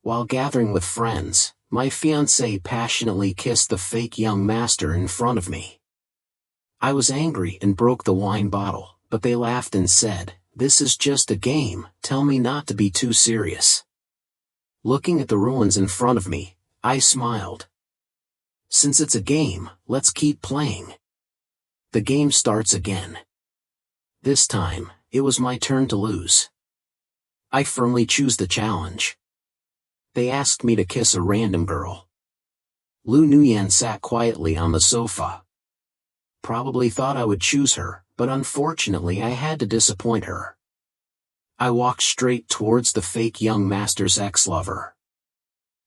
While gathering with friends, my fiancé passionately kissed the fake young master in front of me. I was angry and broke the wine bottle, but they laughed and said, "This is just a game, tell me not to be too serious." Looking at the ruins in front of me, I smiled. Since it's a game, let's keep playing. The game starts again. This time, it was my turn to lose. I firmly choose the challenge. They asked me to kiss a random girl. Lu Nuyen sat quietly on the sofa. Probably thought I would choose her, but unfortunately I had to disappoint her. I walked straight towards the fake young master's ex-lover.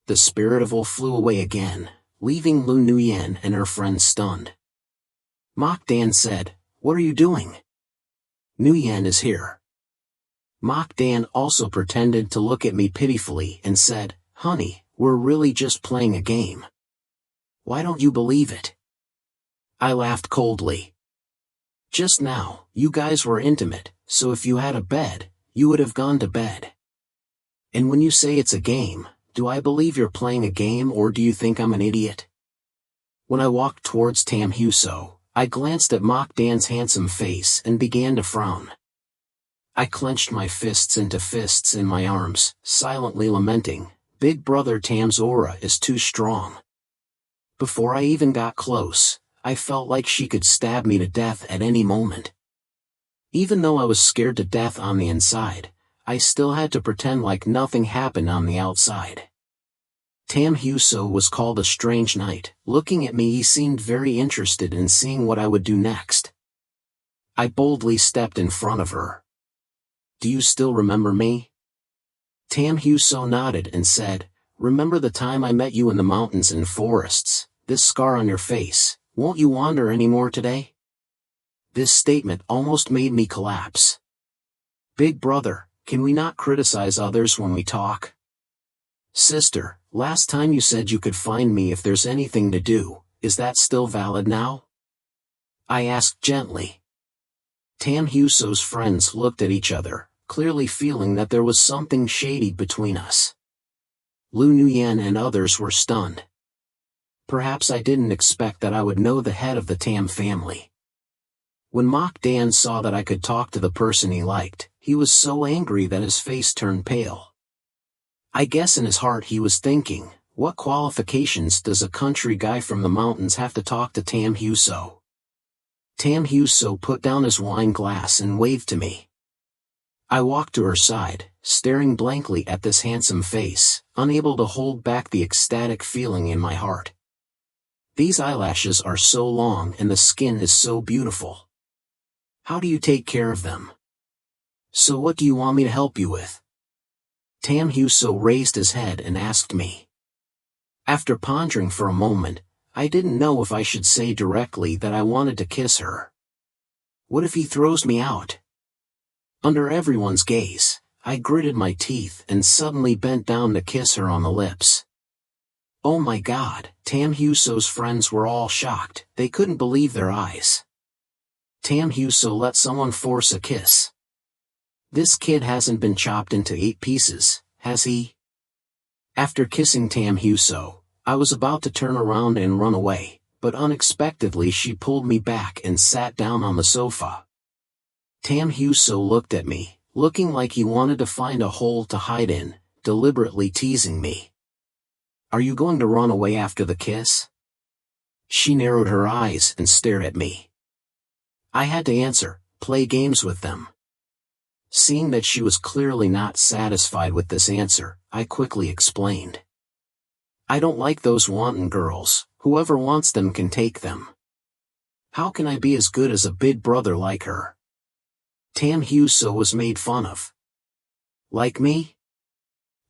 The spirit of Will flew away again, leaving Lu Nuyen and her friends stunned. Mok Dan said, "What are you doing?" "Nuyen is here." Mok Dan also pretended to look at me pitifully and said, "Honey, we're really just playing a game. Why don't you believe it?" I laughed coldly. Just now, you guys were intimate, so if you had a bed, you would have gone to bed. And when you say it's a game, do I believe you're playing a game or do you think I'm an idiot? When I walked towards Tam Huso, I glanced at Mok Dan's handsome face and began to frown. I clenched my fists into fists in my arms, silently lamenting, "Big brother Tam's aura is too strong." Before I even got close, I felt like she could stab me to death at any moment. Even though I was scared to death on the inside, I still had to pretend like nothing happened on the outside. Tam Huso was called a strange knight. Looking at me, he seemed very interested in seeing what I would do next. I boldly stepped in front of her. "Do you still remember me?" Tam Huso nodded and said, "Remember the time I met you in the mountains and forests, this scar on your face, won't you wander anymore today?" This statement almost made me collapse. "Big brother, can we not criticize others when we talk?" "Sister, last time you said you could find me if there's anything to do, is that still valid now?" I asked gently. Tam Huso's friends looked at each other, clearly feeling that there was something shady between us. Lu Nuyen and others were stunned. Perhaps I didn't expect that I would know the head of the Tam family. When Mok Dan saw that I could talk to the person he liked, he was so angry that his face turned pale. I guess in his heart he was thinking, what qualifications does a country guy from the mountains have to talk to Tam Huso? Tam Huso put down his wine glass and waved to me. I walked to her side, staring blankly at this handsome face, unable to hold back the ecstatic feeling in my heart. These eyelashes are so long and the skin is so beautiful. How do you take care of them? So what do you want me to help you with? Tam Huso raised his head and asked me. After pondering for a moment, I didn't know if I should say directly that I wanted to kiss her. What if he throws me out? Under everyone's gaze, I gritted my teeth and suddenly bent down to kiss her on the lips. Oh my God, Tam Huso's friends were all shocked, they couldn't believe their eyes. Tam Huso let someone force a kiss. This kid hasn't been chopped into 8 pieces, has he? After kissing Tam Huso, I was about to turn around and run away, but unexpectedly she pulled me back and sat down on the sofa. Tam Huso looked at me, looking like he wanted to find a hole to hide in, deliberately teasing me. Are you going to run away after the kiss? She narrowed her eyes and stared at me. I had to answer, play games with them. Seeing that she was clearly not satisfied with this answer, I quickly explained. I don't like those wanton girls, whoever wants them can take them. How can I be as good as a big brother like her? Tam Huso was made fun of. Like me?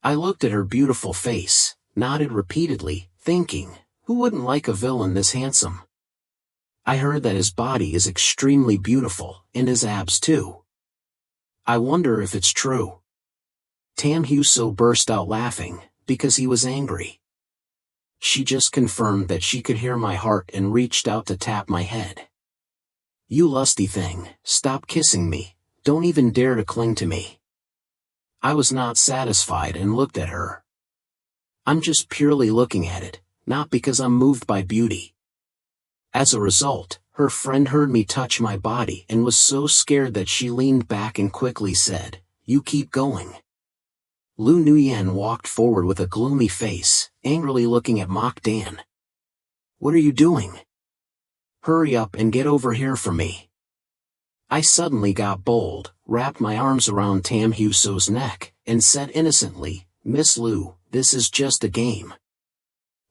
I looked at her beautiful face, nodded repeatedly, thinking, who wouldn't like a villain this handsome? I heard that his body is extremely beautiful, and his abs too. I wonder if it's true. Tam Huso burst out laughing, because he was angry. She just confirmed that she could hear my heart and reached out to tap my head. You lusty thing, stop kissing me, don't even dare to cling to me. I was not satisfied and looked at her. I'm just purely looking at it, not because I'm moved by beauty. As a result, her friend heard me touch my body and was so scared that she leaned back and quickly said, "You keep going." Lu Nuyen walked forward with a gloomy face, angrily looking at Mok Dan. "What are you doing? Hurry up and get over here for me." I suddenly got bold, wrapped my arms around Tam Hyu-so's neck, and said innocently, "Miss Lu, this is just a game.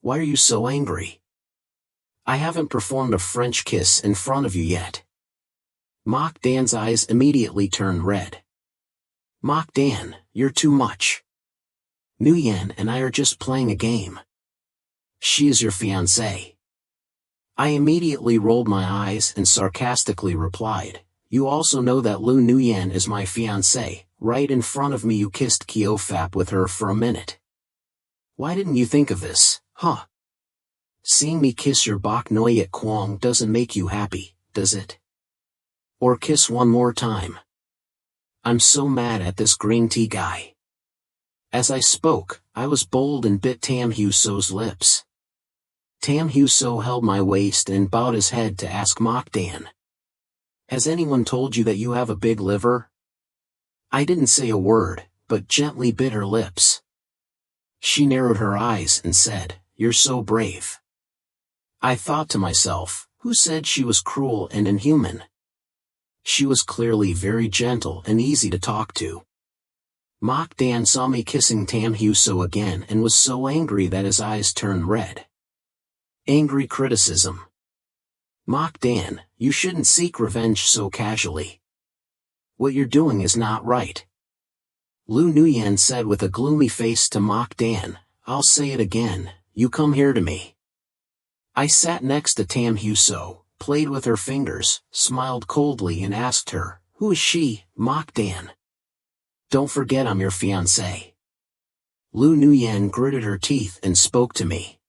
Why are you so angry? I haven't performed a French kiss in front of you yet." Mok Dan's eyes immediately turned red. "Mok Dan, you're too much. Nuyen and I are just playing a game. She is your fiancé." I immediately rolled my eyes and sarcastically replied, "You also know that Lu Nuyen is my fiancé. Right in front of me you kissed Kiofap with her for a minute. Why didn't you think of this, huh? Seeing me kiss your Bok Noyet Kwong doesn't make you happy, does it? Or kiss one more time. I'm so mad at this green tea guy." As I spoke, I was bold and bit Tam Hyu-so's lips. Tam Hyu-so held my waist and bowed his head to ask Mok Dan, "Has anyone told you that you have a big liver?" I didn't say a word, but gently bit her lips. She narrowed her eyes and said, "You're so brave." I thought to myself, who said she was cruel and inhuman? She was clearly very gentle and easy to talk to. Mok Dan saw me kissing Tam Hyu-so again and was so angry that his eyes turned red. Angry criticism. "Mok Dan, you shouldn't seek revenge so casually. What you're doing is not right." Lu Nuyen said with a gloomy face to Mok Dan, "I'll say it again, you come here to me." I sat next to Tam Hyu-so, played with her fingers, smiled coldly and asked her, "Who is she, Mok Dan? Don't forget I'm your fiancé." Lu Nuyen gritted her teeth and spoke to me.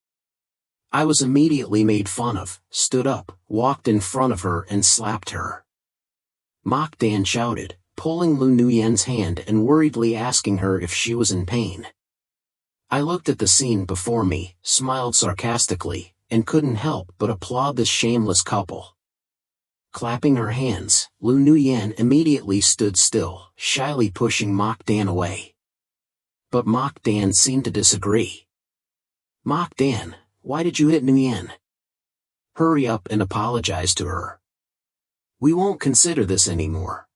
I was immediately made fun of, stood up, walked in front of her and slapped her. Mok Dan shouted, pulling Lu Nuyen's hand and worriedly asking her if she was in pain. I looked at the scene before me, smiled sarcastically, and couldn't help but applaud this shameless couple. Clapping her hands, Lu Nuyen immediately stood still, shyly pushing Mok Dan away. But Mok Dan seemed to disagree. "Mok Dan, why did you hit Nuyen? Hurry up and apologize to her. We won't consider this anymore."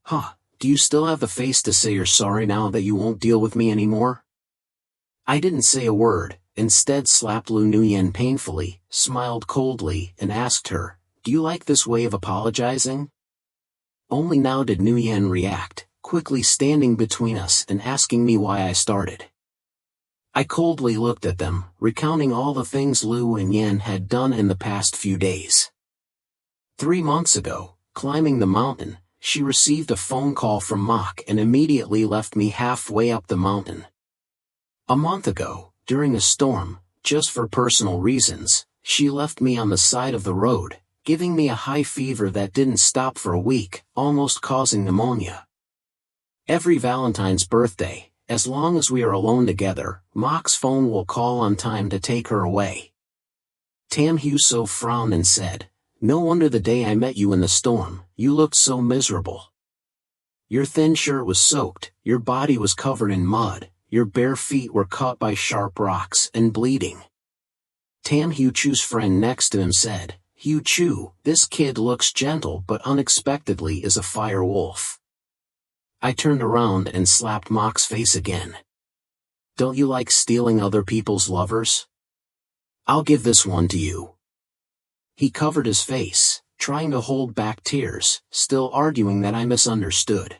"Huh, do you still have the face to say you're sorry now that you won't deal with me anymore?" I didn't say a word, instead slapped Lu Nuyen painfully, smiled coldly, and asked her, "Do you like this way of apologizing?" Only now did Nuyen react, quickly standing between us and asking me why I started. I coldly looked at them, recounting all the things Lu and Yen had done in the past few days. 3 months ago, climbing the mountain, she received a phone call from Mok and immediately left me halfway up the mountain. A month ago, during a storm, just for personal reasons, she left me on the side of the road, giving me a high fever that didn't stop for a week, almost causing pneumonia. Every Valentine's birthday, as long as we are alone together, Mok's phone will call on time to take her away. Tam Hyu-so frowned and said, "No wonder the day I met you in the storm, you looked so miserable. Your thin shirt was soaked, your body was covered in mud, your bare feet were caught by sharp rocks and bleeding." Tam Hyu-chu's friend next to him said, "Hyu-chu, this kid looks gentle but unexpectedly is a fire wolf." I turned around and slapped Mok's face again. "Don't you like stealing other people's lovers? I'll give this one to you." He covered his face, trying to hold back tears, still arguing that I misunderstood.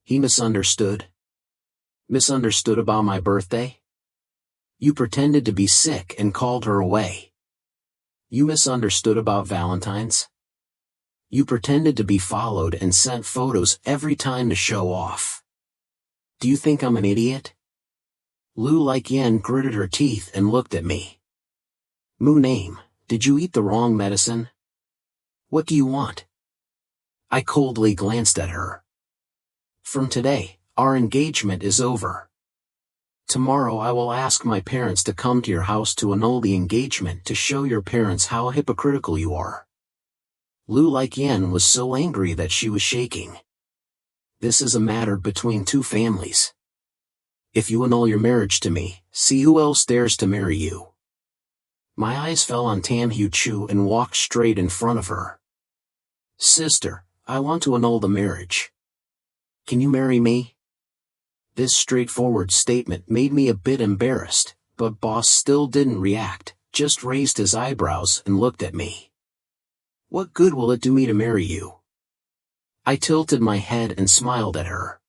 He misunderstood? Misunderstood about my birthday? You pretended to be sick and called her away. You misunderstood about Valentine's? You pretended to be followed and sent photos every time to show off. Do you think I'm an idiot? Lu like Yen gritted her teeth and looked at me. "Mu name, did you eat the wrong medicine? What do you want?" I coldly glanced at her. "From today, our engagement is over." Tomorrow I will ask my parents to come to your house to annul the engagement to show your parents how hypocritical you are. Lu Likyan was so angry that she was shaking. This is a matter between two families. If you annul your marriage to me, see who else dares to marry you. My eyes fell on Tam Hyu Chu and walked straight in front of her. Sister, I want to annul the marriage. Can you marry me? This straightforward statement made me a bit embarrassed, but boss still didn't react, just raised his eyebrows and looked at me. What good will it do me to marry you? I tilted my head and smiled at her.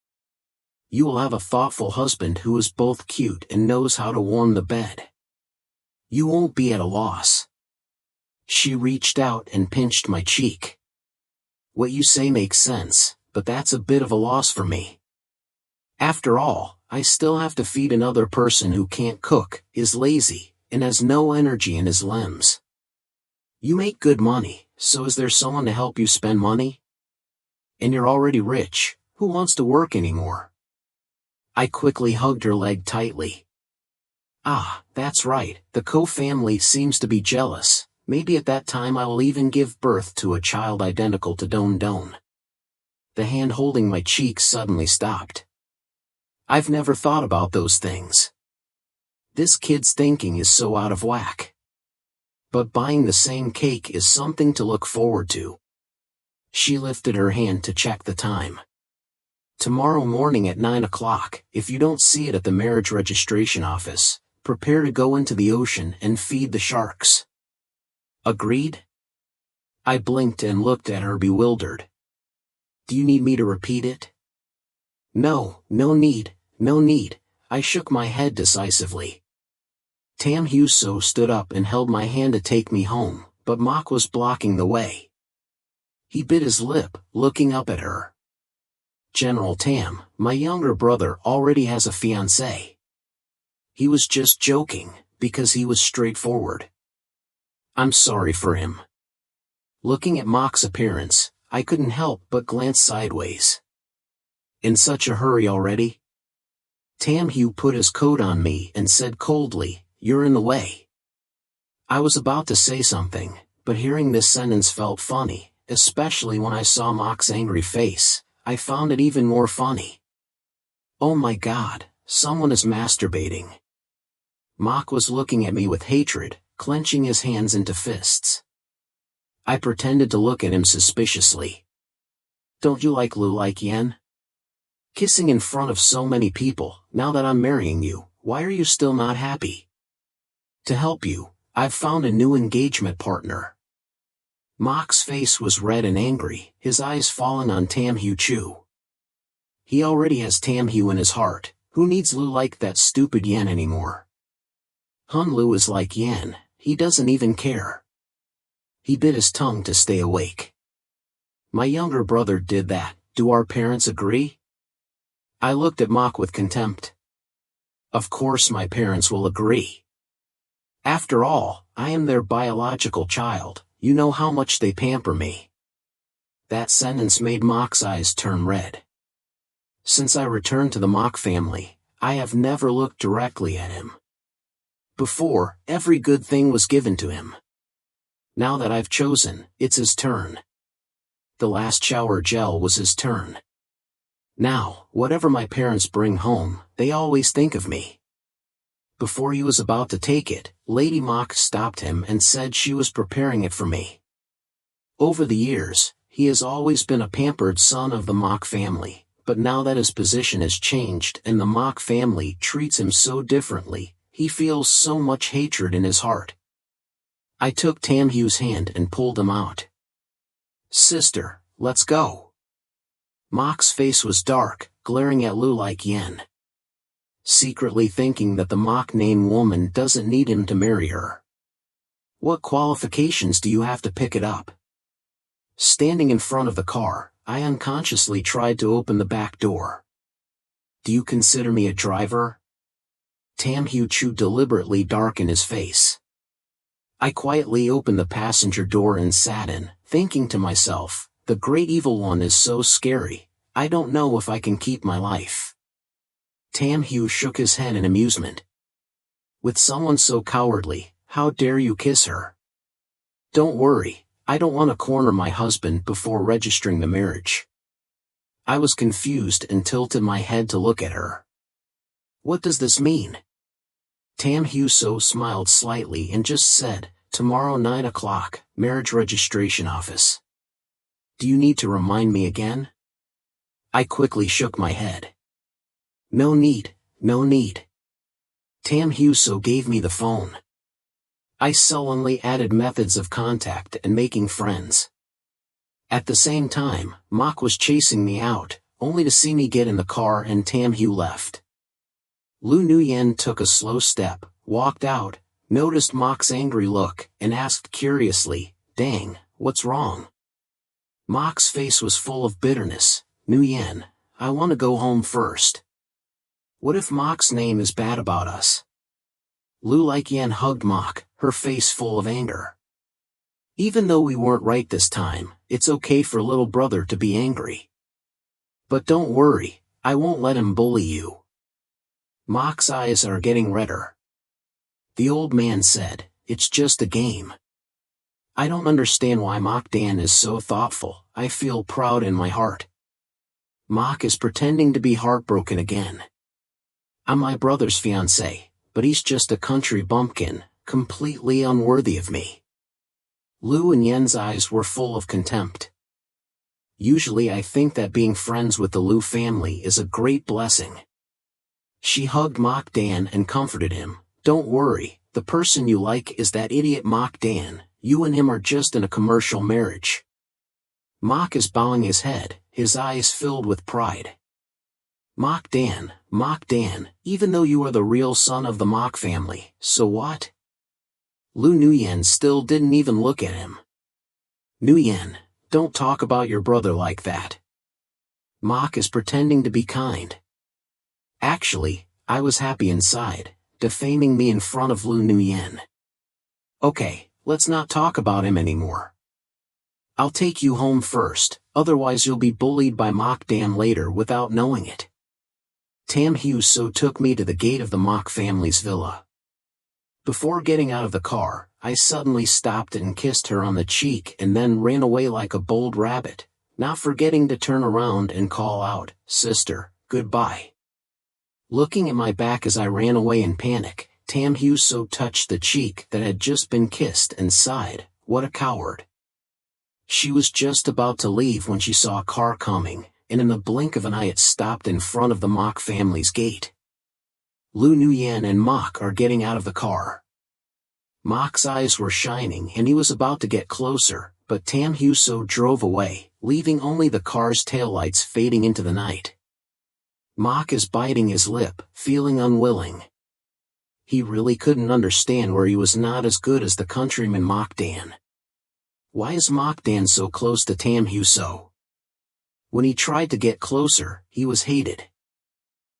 You will have a thoughtful husband who is both cute and knows how to warm the bed. You won't be at a loss. She reached out and pinched my cheek. What you say makes sense, but that's a bit of a loss for me. After all, I still have to feed another person who can't cook, is lazy, and has no energy in his limbs. You make good money, so is there someone to help you spend money? And you're already rich, who wants to work anymore? I quickly hugged her leg tightly. Ah, that's right, the Ko family seems to be jealous. Maybe at that time I will even give birth to a child identical to Don Don. The hand holding my cheek suddenly stopped. I've never thought about those things. This kid's thinking is so out of whack. But buying the same cake is something to look forward to. She lifted her hand to check the time. Tomorrow morning at 9 o'clock, if you don't see it at the marriage registration office, prepare to go into the ocean and feed the sharks. Agreed? I blinked and looked at her bewildered. Do you need me to repeat it? No need. I shook my head decisively. Tam Hyu So stood up and held my hand to take me home, but Mok was blocking the way. He bit his lip, looking up at her. General Tam, my younger brother already has a fiancé. He was just joking, because he was straightforward. I'm sorry for him. Looking at Mok's appearance, I couldn't help but glance sideways. In such a hurry already? Tam Hyu put his coat on me and said coldly, You're in the way. I was about to say something, but hearing this sentence felt funny, especially when I saw Mok's angry face. I found it even more funny. Oh my God, someone is masturbating. Mok was looking at me with hatred, clenching his hands into fists. I pretended to look at him suspiciously. Don't you like Lu Likyan? Kissing in front of so many people, now that I'm marrying you, why are you still not happy? To help you, I've found a new engagement partner. Mok's face was red and angry, his eyes falling on Tam Hyu Chu. He already has Tam Hyu in his heart, who needs Lu like that stupid Yan anymore? Hun Lu is like Yan, he doesn't even care. He bit his tongue to stay awake. My younger brother did that, do our parents agree? I looked at Mok with contempt. Of course my parents will agree. After all, I am their biological child, you know how much they pamper me. That sentence made Mok's eyes turn red. Since I returned to the Mok family, I have never looked directly at him. Before, every good thing was given to him. Now that I've chosen, it's his turn. The last shower gel was his turn. Now, whatever my parents bring home, they always think of me. Before he was about to take it, Lady Mok stopped him and said she was preparing it for me. Over the years, he has always been a pampered son of the Mok family, but now that his position has changed and the Mok family treats him so differently, he feels so much hatred in his heart. I took Tam Hyu's hand and pulled him out. Sister, let's go. Mok's face was dark, glaring at Lu Likyan. Secretly thinking that the Mok name woman doesn't need him to marry her. What qualifications do you have to pick it up? Standing in front of the car, I unconsciously tried to open the back door. Do you consider me a driver? Tam Hyu Chu deliberately darkened his face. I quietly opened the passenger door and sat in, thinking to myself, the great evil one is so scary, I don't know if I can keep my life. Tam Hugh shook his head in amusement. With someone so cowardly, how dare you kiss her? Don't worry, I don't want to corner my husband before registering the marriage. I was confused and tilted my head to look at her. What does this mean? Tam Hugh smiled slightly and just said, tomorrow 9 o'clock, marriage registration office. Do you need to remind me again? I quickly shook my head. No need, no need. Tam Hugh gave me the phone. I sullenly added methods of contact and making friends. At the same time, Mock was chasing me out, only to see me get in the car and Tam Hugh left. Lu Nguyen took a slow step, walked out, noticed Mock's angry look, and asked curiously, dang, what's wrong? Mock's face was full of bitterness. Nguyen, I want to go home first. What if Mock's name is bad about us? Lu Yen hugged Mock, her face full of anger. Even though we weren't right this time, it's okay for little brother to be angry. But don't worry, I won't let him bully you. Mock's eyes are getting redder. The old man said, it's just a game. I don't understand why Mock Dan is so thoughtful. I feel proud in my heart. Mock is pretending to be heartbroken again. I'm my brother's fiancé, but he's just a country bumpkin, completely unworthy of me. Lu Yen's eyes were full of contempt. Usually I think that being friends with the Lu family is a great blessing. She hugged Mock Dan and comforted him. Don't worry, the person you like is that idiot Mock Dan, you and him are just in a commercial marriage. Mock is bowing his head, his eyes filled with pride. Mock Dan, even though you are the real son of the Mock family, so what? Lu Nguyen still didn't even look at him. Nguyen, don't talk about your brother like that. Mock is pretending to be kind. Actually, I was happy inside, defaming me in front of Lu Nguyen. Okay, let's not talk about him anymore. I'll take you home first, otherwise you'll be bullied by Mock Dan later without knowing it. Tam Hugh took me to the gate of the Mock family's villa. Before getting out of the car, I suddenly stopped and kissed her on the cheek and then ran away like a bold rabbit, not forgetting to turn around and call out, "Sister, goodbye." Looking at my back as I ran away in panic, Tam Hugh touched the cheek that had just been kissed and sighed, "What a coward." She was just about to leave when she saw a car coming, and in the blink of an eye it stopped in front of the Mock family's gate. Lu Nguyen and Mock are getting out of the car. Mock's eyes were shining and he was about to get closer, but Tam Hugh drove away, leaving only the car's taillights fading into the night. Mock is biting his lip, feeling unwilling. He really couldn't understand where he was not as good as the countryman Mock Dan. Why is Mock Dan so close to Tam Hugh? When he tried to get closer, he was hated.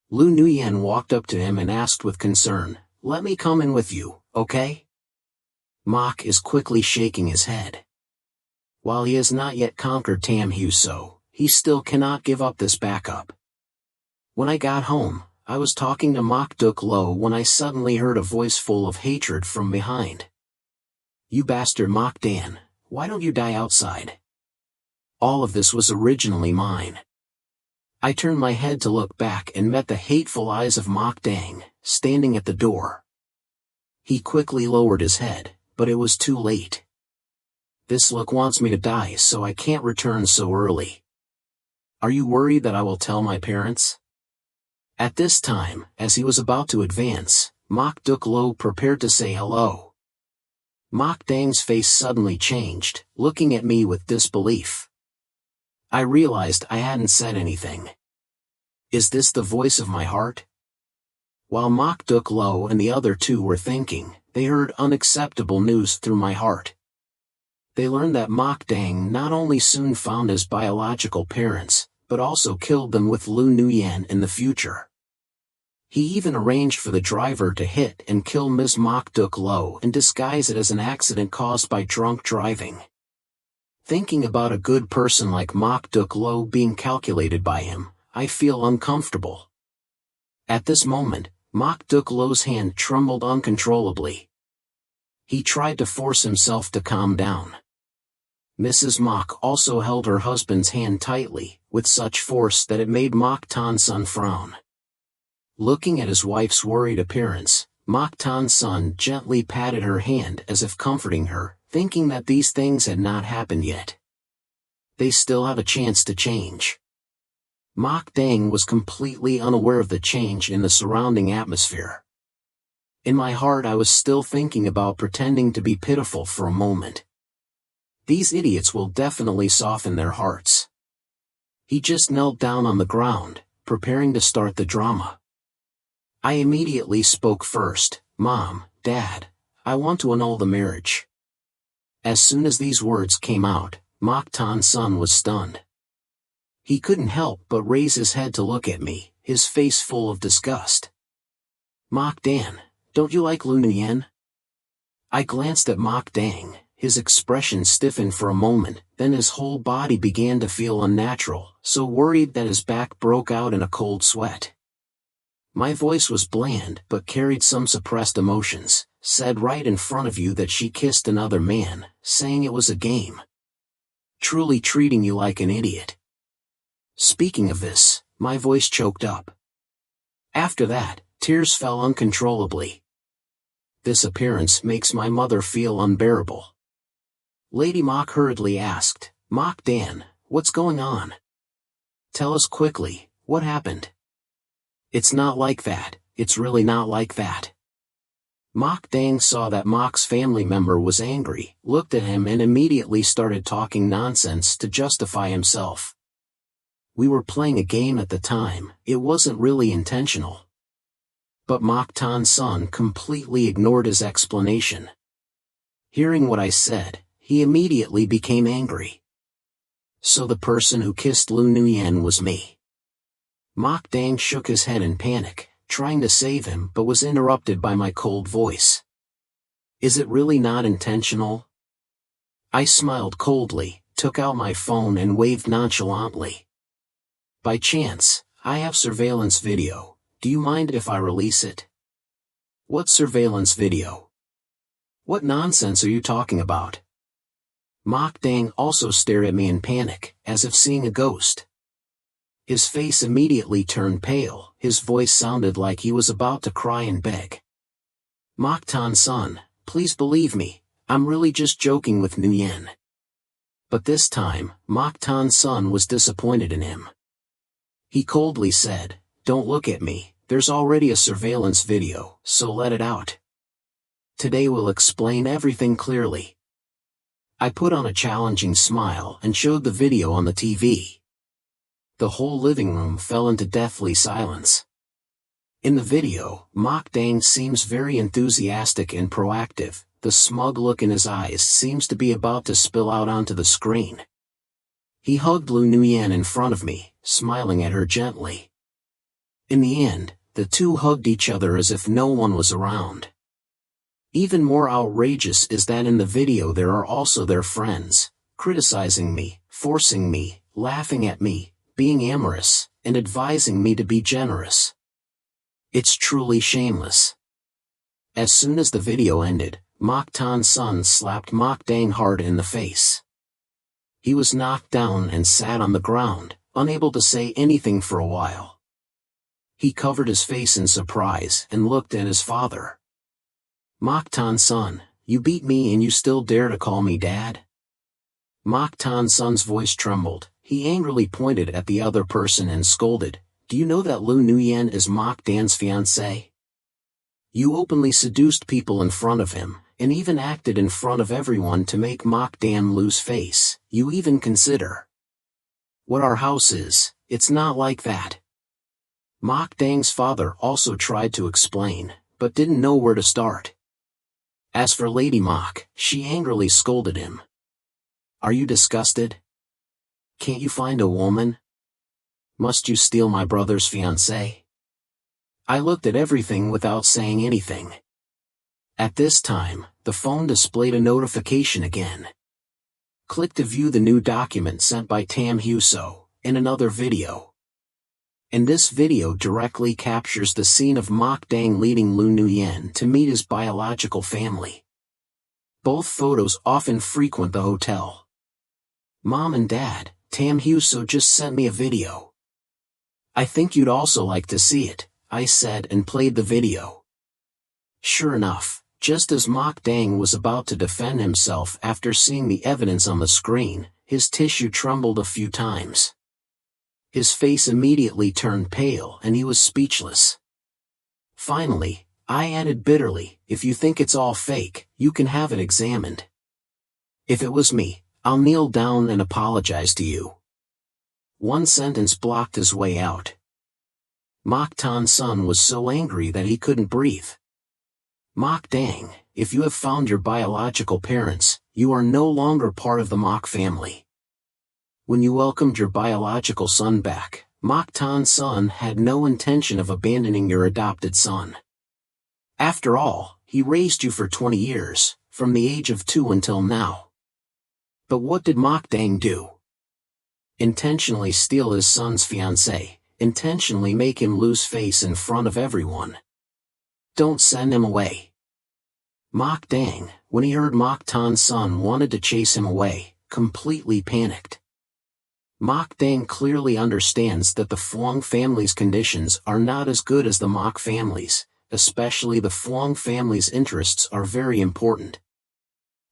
Lu Nguyen walked up to him and asked with concern, "Let me come in with you, okay?" Mock is quickly shaking his head. While he has not yet conquered Tam Hugh, he still cannot give up this backup. When I got home, I was talking to Mock Duk Lo when I suddenly heard a voice full of hatred from behind. "You bastard Mock Dan, why don't you die outside?" All of this was originally mine. I turned my head to look back and met the hateful eyes of Mock Dang, standing at the door. He quickly lowered his head, but it was too late. This look wants me to die, so I can't return so early. Are you worried that I will tell my parents? At this time, as he was about to advance, Mock Duk Lo prepared to say hello. Mock Dang's face suddenly changed, looking at me with disbelief. I realized I hadn't said anything. Is this the voice of my heart? While Mock Duk Lo and the other two were thinking, they heard unacceptable news through my heart. They learned that Mock Dang not only soon found his biological parents, but also killed them with Lu Nguyen in the future. He even arranged for the driver to hit and kill Ms. Mock Duk Lo and disguise it as an accident caused by drunk driving. Thinking about a good person like Mock Duk Lo being calculated by him, I feel uncomfortable. At this moment, Mok Duk Lo's hand trembled uncontrollably. He tried to force himself to calm down. Mrs. Mok also held her husband's hand tightly, with such force that it made Mok Tan Sun frown. Looking at his wife's worried appearance, Mok Tan Sun gently patted her hand as if comforting her, thinking that these things had not happened yet. They still have a chance to change. Mok Dang was completely unaware of the change in the surrounding atmosphere. In my heart I was still thinking about pretending to be pitiful for a moment. These idiots will definitely soften their hearts. He just knelt down on the ground, preparing to start the drama. I immediately spoke first. Mom, Dad, I want to annul the marriage. As soon as these words came out, Mok Tan Sun was stunned. He couldn't help but raise his head to look at me, his face full of disgust. Mok Dan, don't you like Lu Nuyen? I glanced at Mok Dang, his expression stiffened for a moment, then his whole body began to feel unnatural, so worried that his back broke out in a cold sweat. My voice was bland but carried some suppressed emotions. Said right in front of you that she kissed another man, saying it was a game. Truly treating you like an idiot. Speaking of this, my voice choked up. After that, tears fell uncontrollably. This appearance makes my mother feel unbearable. Lady Mok hurriedly asked, Mok Dan, what's going on? Tell us quickly, what happened? It's not like that, it's really not like that. Mok Dang saw that Mok's family member was angry, looked at him and immediately started talking nonsense to justify himself. We were playing a game at the time, it wasn't really intentional. But Mok Tan Sun completely ignored his explanation. Hearing what I said, he immediately became angry. So the person who kissed Lu Nuyen was me. Mok Dang shook his head in panic, trying to save him but was interrupted by my cold voice. Is it really not intentional? I smiled coldly, took out my phone and waved nonchalantly. By chance, I have surveillance video, do you mind if I release it? What surveillance video? What nonsense are you talking about? Mok Dang also stared at me in panic, as if seeing a ghost. His face immediately turned pale, his voice sounded like he was about to cry and beg. Mok Tan Sun, please believe me, I'm really just joking with Nuyen. But this time, Mok Tan Sun was disappointed in him. He coldly said, don't look at me, there's already a surveillance video, so let it out. Today we'll explain everything clearly. I put on a challenging smile and showed the video on the TV. The whole living room fell into deathly silence. In the video, Mok Dang seems very enthusiastic and proactive, the smug look in his eyes seems to be about to spill out onto the screen. He hugged Lu Nuyen in front of me, smiling at her gently. In the end, the two hugged each other as if no one was around. Even more outrageous is that in the video there are also their friends, criticizing me, forcing me, laughing at me, being amorous, and advising me to be generous. It's truly shameless. As soon as the video ended, Mok Tan Sun slapped Mok Dang hard in the face. He was knocked down and sat on the ground, unable to say anything for a while. He covered his face in surprise and looked at his father. Mok Tan Sun, you beat me and you still dare to call me Dad? Mok Tan Sun's voice trembled. He angrily pointed at the other person and scolded, do you know that Lu Nuyen is Mok Dan's fiancé? You openly seduced people in front of him, and even acted in front of everyone to make Mok Dan lose face. You even consider what our house is, it's not like that. Mok Dang's father also tried to explain, but didn't know where to start. As for Lady Mok, she angrily scolded him. Are you disgusted? Can't you find a woman? Must you steal my brother's fiancé? I looked at everything without saying anything. At this time, the phone displayed a notification again. Click to view the new document sent by Tam Huso, in another video. And this video directly captures the scene of Mok Dang leading Lu Nuyen to meet his biological family. Both photos often frequent the hotel. Mom and Dad, Tam Huso just sent me a video. I think you'd also like to see it, I said and played the video. Sure enough, just as Mok Dang was about to defend himself after seeing the evidence on the screen, his tissue trembled a few times. His face immediately turned pale and he was speechless. Finally, I added bitterly, if you think it's all fake, you can have it examined. If it was me, I'll kneel down and apologize to you. One sentence blocked his way out. Mok Tan Sun was so angry that he couldn't breathe. Mok Dang, if you have found your biological parents, you are no longer part of the Mok family. When you welcomed your biological son back, Mok Tan Sun had no intention of abandoning your adopted son. After all, he raised you for 20 years, from the age of 2 until now. But what did Mok Dang do? Intentionally steal his son's fiancé, intentionally make him lose face in front of everyone. Don't send him away. Mok Dang, when he heard Mok Tan Sun wanted to chase him away, completely panicked. Mok Dang clearly understands that the Phuong family's conditions are not as good as the Mok family's, especially the Phuong family's interests are very important.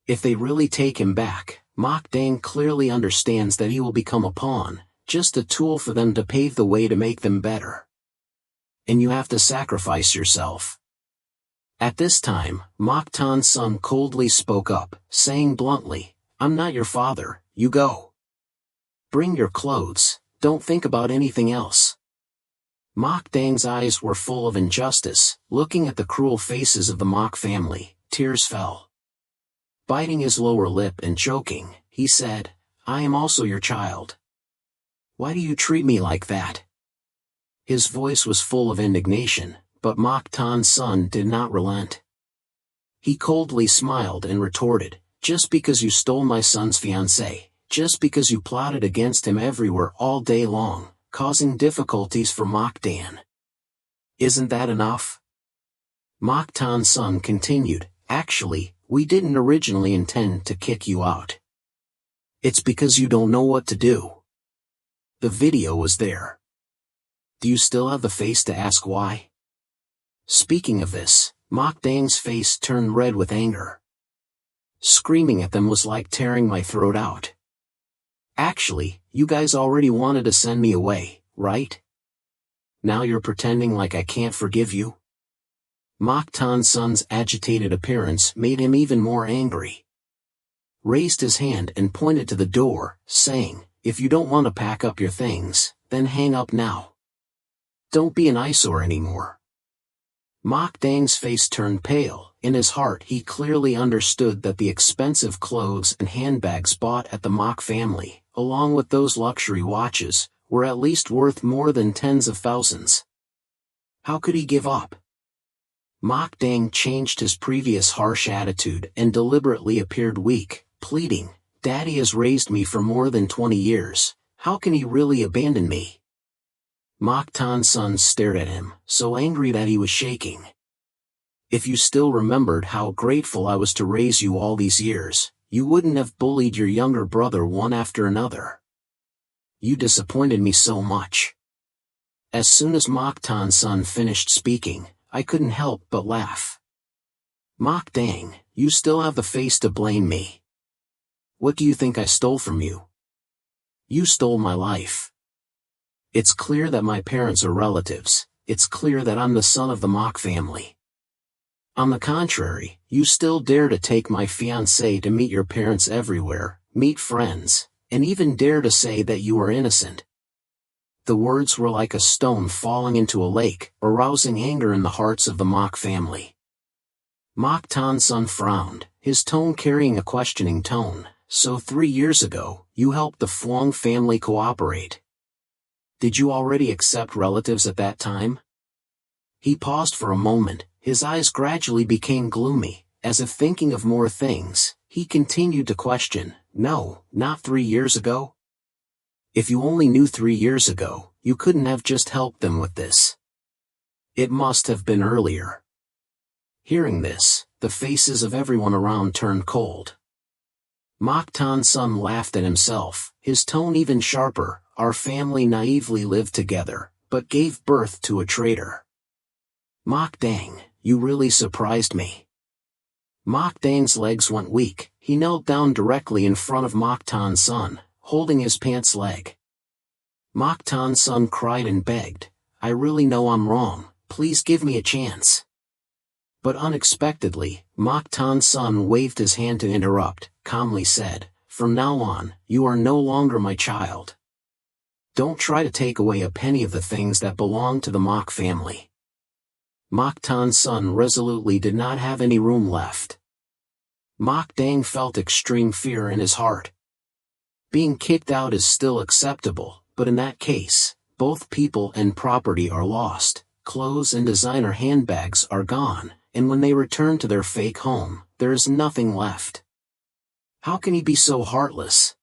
If they really take him back, Mok Dang clearly understands that he will become a pawn, just a tool for them to pave the way to make them better. And you have to sacrifice yourself. At this time, Mok Tan Sun coldly spoke up, saying bluntly, I'm not your father, you go. Bring your clothes, don't think about anything else. Mok Dang's eyes were full of injustice, looking at the cruel faces of the Mok family, tears fell. Biting his lower lip and choking, he said, I am also your child. Why do you treat me like that? His voice was full of indignation, but Mok Tan Sun did not relent. He coldly smiled and retorted, just because you stole my son's fiancé, just because you plotted against him everywhere all day long, causing difficulties for Mok Dan. Isn't that enough? Mok Tan Sun continued, actually, we didn't originally intend to kick you out. It's because you don't know what to do. The video was there. Do you still have the face to ask why? Speaking of this, Mok Dang's face turned red with anger. Screaming at them was like tearing my throat out. Actually, you guys already wanted to send me away, right? Now you're pretending like I can't forgive you? Mok Tan Sun's agitated appearance made him even more angry. Raised his hand and pointed to the door, saying, if you don't want to pack up your things, then hang up now. Don't be an eyesore anymore. Mok Dang's face turned pale. In his heart he clearly understood that the expensive clothes and handbags bought at the Mok family, along with those luxury watches, were at least worth more than tens of thousands. How could he give up? Mok Dang changed his previous harsh attitude and deliberately appeared weak, pleading, Daddy has raised me for more than 20 years, how can he really abandon me? Mok Tan Sun stared at him, so angry that he was shaking. If you still remembered how grateful I was to raise you all these years, you wouldn't have bullied your younger brother one after another. You disappointed me so much. As soon as Mok Tan Sun finished speaking, I couldn't help but laugh. Mok Dang, you still have the face to blame me. What do you think I stole from you? You stole my life. It's clear that my parents are relatives, it's clear that I'm the son of the Mok family. On the contrary, you still dare to take my fiancé to meet your parents everywhere, meet friends, and even dare to say that you are innocent. The words were like a stone falling into a lake, arousing anger in the hearts of the Mok family. Mok Tan Sun frowned, his tone carrying a questioning tone. So 3 years ago, you helped the Phuong family cooperate. Did you already accept relatives at that time? He paused for a moment, his eyes gradually became gloomy, as if thinking of more things. He continued to question, no, not 3 years ago. If you only knew 3 years ago, you couldn't have just helped them with this. It must have been earlier. Hearing this, the faces of everyone around turned cold. Mok Tan's son laughed at himself, his tone even sharper. Our family naively lived together, but gave birth to a traitor. Mok Dang, you really surprised me. Mok Dang's legs went weak. He knelt down directly in front of Mok Tan's son, holding his pants leg. Mok Tan's son cried and begged, I really know I'm wrong, please give me a chance. But unexpectedly, Mok Tan's son waved his hand to interrupt, calmly said, from now on, you are no longer my child. Don't try to take away a penny of the things that belong to the Mok family. Mok Tan's son resolutely did not have any room left. Mok Dang felt extreme fear in his heart. Being kicked out is still acceptable, but in that case, both people and property are lost, clothes and designer handbags are gone, and when they return to their fake home, there is nothing left. How can he be so heartless?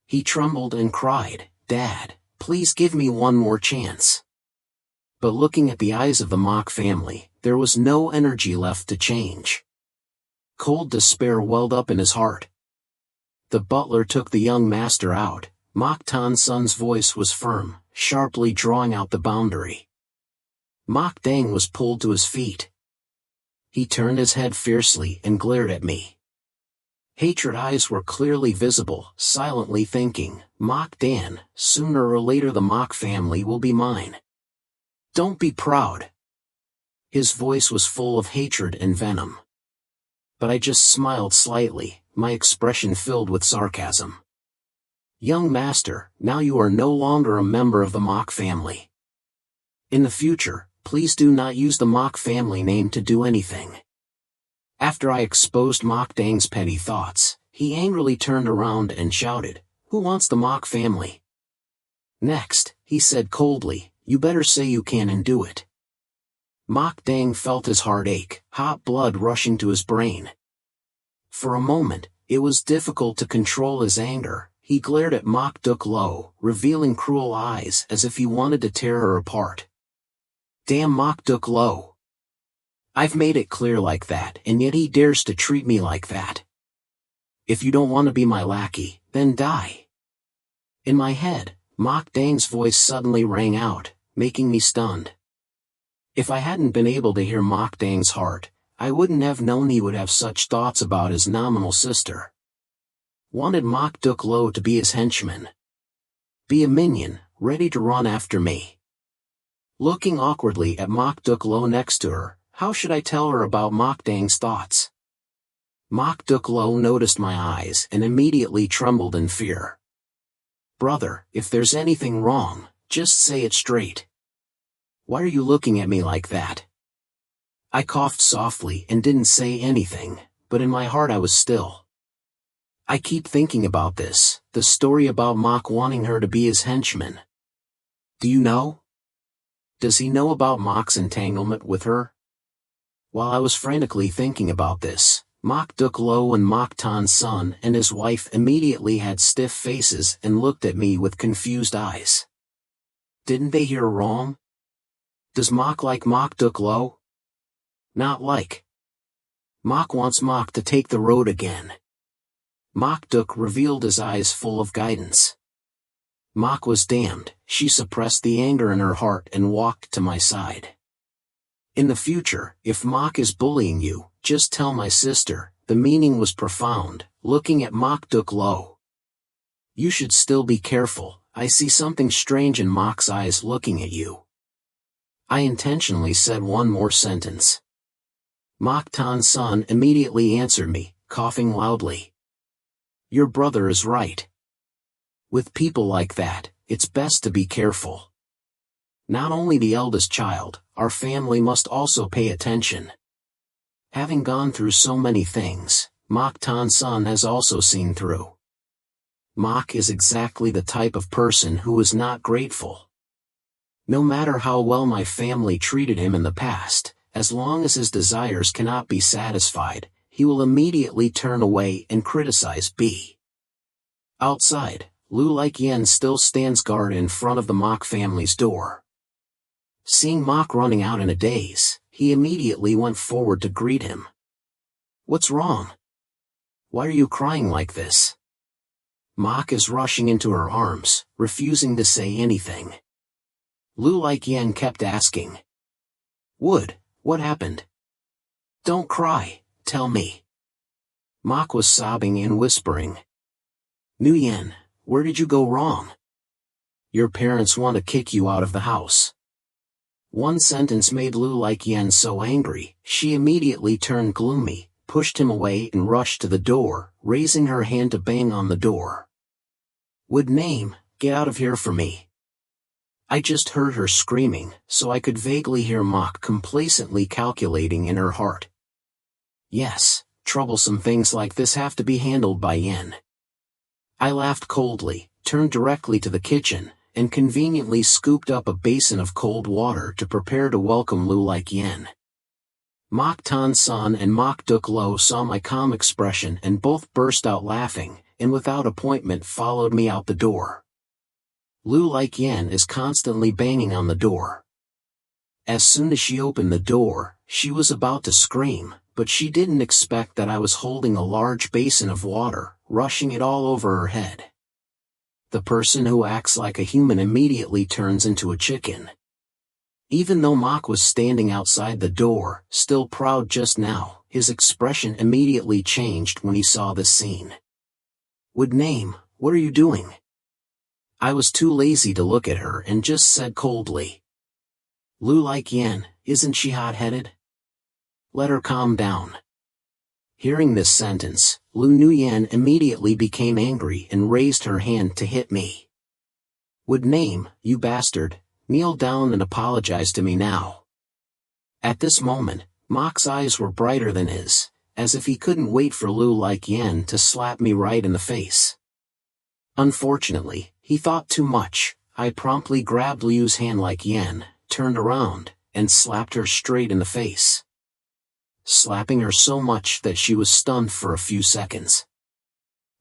He trembled and cried, Dad, please give me one more chance. But looking at the eyes of the Mok family, there was no energy left to change. Cold despair welled up in his heart. The butler took the young master out. Mok Tan's son's voice was firm, sharply drawing out the boundary. Mok Dang was pulled to his feet. He turned his head fiercely and glared at me. Hatred eyes were clearly visible, silently thinking, Mok Dan, sooner or later the Mok family will be mine. Don't be proud. His voice was full of hatred and venom. But I just smiled slightly, my expression filled with sarcasm. Young master, now you are no longer a member of the Mok family. In the future, please do not use the Mok family name to do anything. After I exposed Mok Dang's petty thoughts, he angrily turned around and shouted, Who wants the Mok family? Next, he said coldly, You better say you can and do it. Mok Dang felt his heart ache, hot blood rushing to his brain. For a moment, it was difficult to control his anger. He glared at Mok Duk Lo, revealing cruel eyes as if he wanted to tear her apart. Damn Mok Duk Lo. I've made it clear like that, and yet he dares to treat me like that. If you don't want to be my lackey, then die. In my head, Mok Dang's voice suddenly rang out, making me stunned. If I hadn't been able to hear Mok Dang's heart, I wouldn't have known he would have such thoughts about his nominal sister. Wanted Mok Duk Lo to be his henchman. Be a minion, ready to run after me. Looking awkwardly at Mok Duk Lo next to her, how should I tell her about Mok Dang's thoughts? Mok Duk Lo noticed my eyes and immediately trembled in fear. Brother, if there's anything wrong, just say it straight. Why are you looking at me like that? I coughed softly and didn't say anything, but in my heart I was still. I keep thinking about this, the story about Mok wanting her to be his henchman. Do you know? Does he know about Mok's entanglement with her? While I was frantically thinking about this, Mok Duk Lo and Mok Tan's son and his wife immediately had stiff faces and looked at me with confused eyes. Didn't they hear wrong? Does Mok like Mok Duk Lo? Not like. Mok wants Mok to take the road again. Mok Duk revealed his eyes full of guidance. Mok was damned. She suppressed the anger in her heart and walked to my side. In the future, if Mok is bullying you, just tell my sister. The meaning was profound, looking at Mok Duk Lo. You should still be careful, I see something strange in Mok's eyes looking at you. I intentionally said one more sentence. Mok Tan's son immediately answered me, coughing loudly. Your brother is right. With people like that, it's best to be careful. Not only the eldest child, our family must also pay attention. Having gone through so many things, Mok Tan's son has also seen through. Mok is exactly the type of person who is not grateful. No matter how well my family treated him in the past, as long as his desires cannot be satisfied, he will immediately turn away and criticize B. Outside, Lu Like Yen still stands guard in front of the Mok family's door. Seeing Mok running out in a daze, he immediately went forward to greet him. "What's wrong? Why are you crying like this?" Mok is rushing into her arms, refusing to say anything. Lu Like Yen kept asking. "Wood, what happened? Don't cry, tell me." Mok was sobbing and whispering. "Nu Yen, where did you go wrong? Your parents want to kick you out of the house." One sentence made Lu Like Yen so angry, she immediately turned gloomy, pushed him away and rushed to the door, raising her hand to bang on the door. "Would name, get out of here for me." I just heard her screaming, so I could vaguely hear Mok complacently calculating in her heart. Yes, troublesome things like this have to be handled by Yen. I laughed coldly, turned directly to the kitchen, and conveniently scooped up a basin of cold water to prepare to welcome Lu Like Yen. Mok Tan Sun and Mok Duk Lo saw my calm expression and both burst out laughing, and without appointment followed me out the door. Lu Like Yen is constantly banging on the door. As soon as she opened the door, she was about to scream, but she didn't expect that I was holding a large basin of water, rushing it all over her head. The person who acts like a human immediately turns into a chicken. Even though Mok was standing outside the door, still proud just now, his expression immediately changed when he saw this scene. "Would name, what are you doing?" I was too lazy to look at her and just said coldly. "Lu Like Yen, isn't she hot-headed? Let her calm down." Hearing this sentence, Lu Nu Yen immediately became angry and raised her hand to hit me. "Would name, you bastard, kneel down and apologize to me now." At this moment, Mok's eyes were brighter than his, as if he couldn't wait for Lu Like Yen to slap me right in the face. Unfortunately, he thought too much. I promptly grabbed Lu's hand like Yen, turned around, and slapped her straight in the face. Slapping her so much that she was stunned for a few seconds.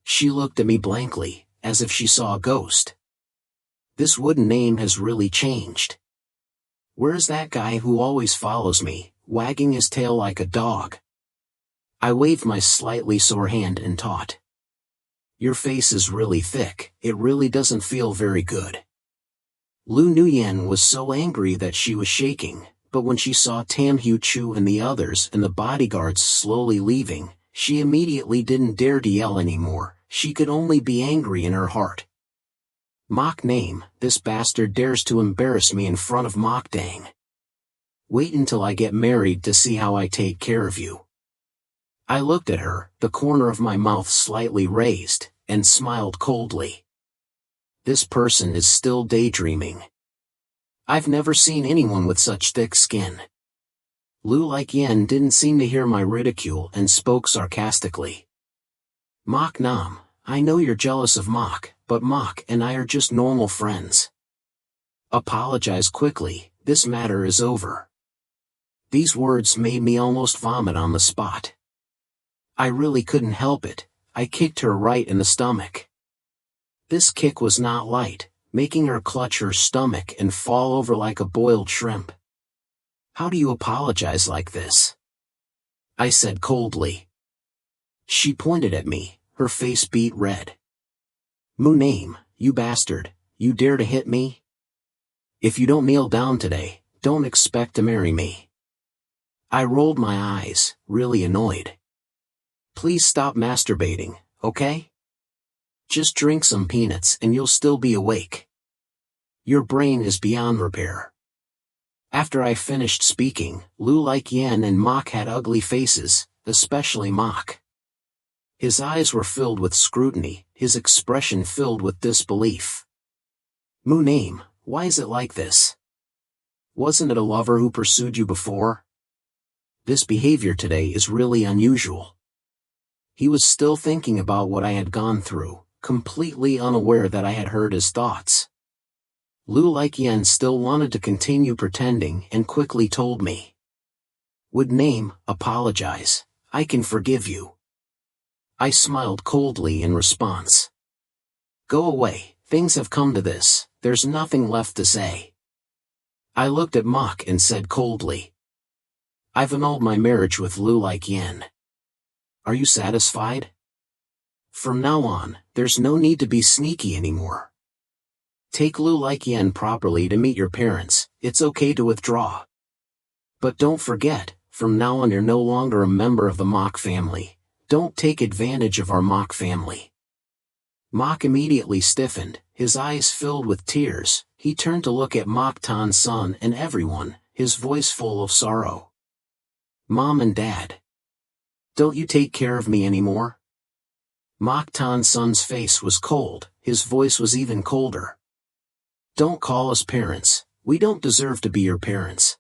She looked at me blankly, as if she saw a ghost. This wooden name has really changed. Where's that guy who always follows me, wagging his tail like a dog? I waved my slightly sore hand and taught. Your face is really thick, it really doesn't feel very good. Lu Nuyen was so angry that she was shaking, but when she saw Tam Hu Chu and the others and the bodyguards slowly leaving, she immediately didn't dare to yell anymore, she could only be angry in her heart. Mock name, this bastard dares to embarrass me in front of Mock Dang. Wait until I get married to see how I take care of you. I looked at her, the corner of my mouth slightly raised, and smiled coldly. This person is still daydreaming. I've never seen anyone with such thick skin. Lu Like Yen didn't seem to hear my ridicule and spoke sarcastically. Mock Nam, I know you're jealous of Mock, but Mock and I are just normal friends. Apologize quickly, this matter is over. These words made me almost vomit on the spot. I really couldn't help it, I kicked her right in the stomach. This kick was not light, making her clutch her stomach and fall over like a boiled shrimp. How do you apologize like this? I said coldly. She pointed at me, her face beet red. Mu name, you bastard, you dare to hit me? If you don't kneel down today, don't expect to marry me. I rolled my eyes, really annoyed. Please stop masturbating, okay? Just drink some peanuts and you'll still be awake. Your brain is beyond repair. After I finished speaking, Lu Like Yen and Mock had ugly faces, especially Mock. His eyes were filled with scrutiny, his expression filled with disbelief. Mu name, why is it like this? Wasn't it a lover who pursued you before? This behavior today is really unusual. He was still thinking about what I had gone through, completely unaware that I had heard his thoughts. Lu Like Yen still wanted to continue pretending and quickly told me. Would name, apologize, I can forgive you. I smiled coldly in response. Go away, things have come to this, there's nothing left to say. I looked at Mok and said coldly. I've annulled my marriage with Lu Like Yen. Are you satisfied? From now on, there's no need to be sneaky anymore. Take Lu Like Yen properly to meet your parents, it's okay to withdraw. But don't forget, from now on you're no longer a member of the Mok family. Don't take advantage of our Mok family. Mok immediately stiffened, his eyes filled with tears. He turned to look at Mok Tan's son and everyone, his voice full of sorrow. Mom and Dad. Don't you take care of me anymore? Mok Tan's son's face was cold, his voice was even colder. Don't call us parents, we don't deserve to be your parents.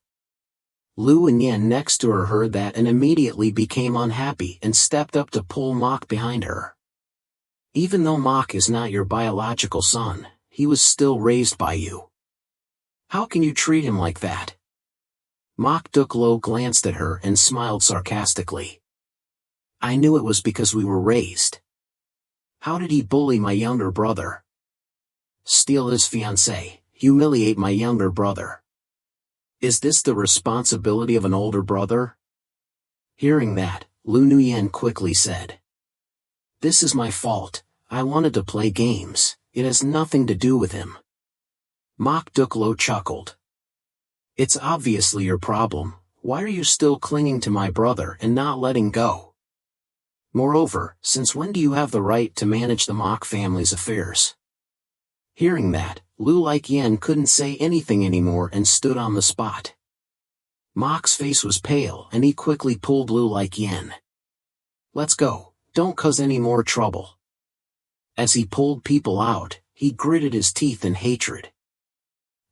Lu and Yen next to her heard that and immediately became unhappy and stepped up to pull Mok behind her. Even though Mok is not your biological son, he was still raised by you. How can you treat him like that? Mok Duk-lo glanced at her and smiled sarcastically. I knew it was because we were raised. How did he bully my younger brother? Steal his fiancée, humiliate my younger brother. Is this the responsibility of an older brother? Hearing that, Lu Nuyen quickly said. This is my fault, I wanted to play games, it has nothing to do with him. Mok Duk-lo chuckled. It's obviously your problem, why are you still clinging to my brother and not letting go? Moreover, since when do you have the right to manage the Mok family's affairs? Hearing that, Lu Like Yen couldn't say anything anymore and stood on the spot. Mok's face was pale and he quickly pulled Lu Like Yen. Let's go, don't cause any more trouble. As he pulled people out, he gritted his teeth in hatred.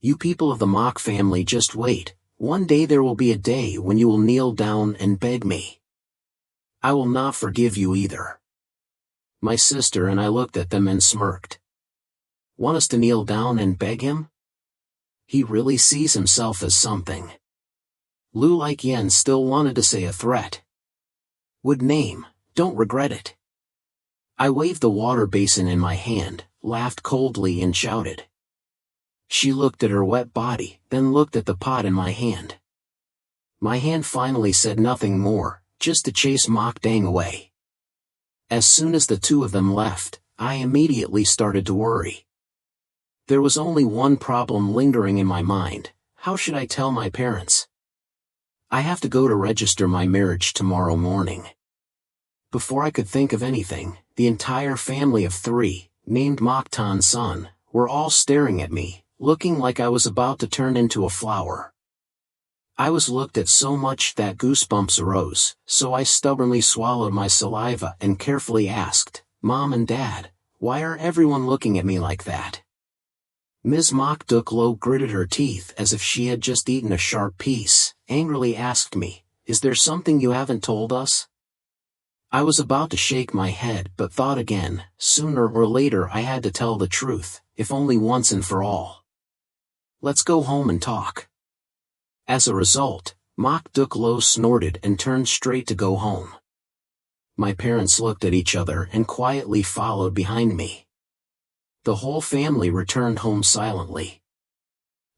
You people of the Mok family just wait, one day there will be a day when you will kneel down and beg me. I will not forgive you either. My sister and I looked at them and smirked. Want us to kneel down and beg him? He really sees himself as something. Lu Like Yen still wanted to say a threat. Would name, don't regret it. I waved the water basin in my hand, laughed coldly and shouted. She looked at her wet body, then looked at the pot in my hand. My hand finally said nothing more, just to chase Mok Dang away. As soon as the two of them left, I immediately started to worry. There was only one problem lingering in my mind, how should I tell my parents? I have to go to register my marriage tomorrow morning. Before I could think of anything, the entire family of 3, named Mok Tan's son, were all staring at me, looking like I was about to turn into a flower. I was looked at so much that goosebumps arose, so I stubbornly swallowed my saliva and carefully asked, Mom and Dad, why are everyone looking at me like that? Ms. Mok Duk-lo gritted her teeth as if she had just eaten a sharp piece, angrily asked me, is there something you haven't told us? I was about to shake my head but thought again, sooner or later I had to tell the truth, if only once and for all. Let's go home and talk. As a result, Mok Duk-lo snorted and turned straight to go home. My parents looked at each other and quietly followed behind me. The whole family returned home silently.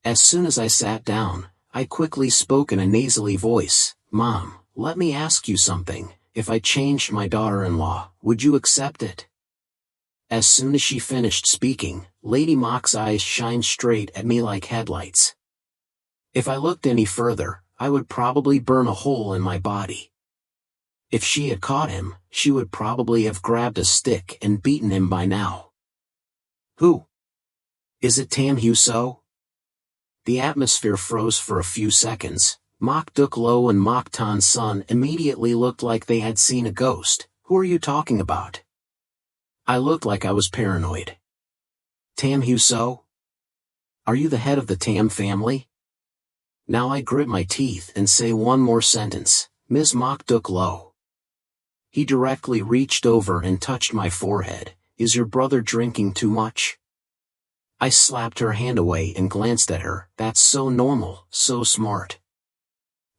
As soon as I sat down, I quickly spoke in a nasally voice, Mom, let me ask you something, if I changed my daughter-in-law, would you accept it? As soon as she finished speaking, Lady Mok's eyes shined straight at me like headlights. If I looked any further, I would probably burn a hole in my body. If she had caught him, she would probably have grabbed a stick and beaten him by now. Who? Is it Tam Hugh-so? The atmosphere froze for a few seconds. Mok Duk-lo and Mok Tan's son immediately looked like they had seen a ghost. Who are you talking about? I looked like I was paranoid. Tam Hugh-so? Are you the head of the Tam family? Now I grit my teeth and say one more sentence, Ms. Mok Duk-lo. He directly reached over and touched my forehead. Is your brother drinking too much? I slapped her hand away and glanced at her. That's so normal, so smart.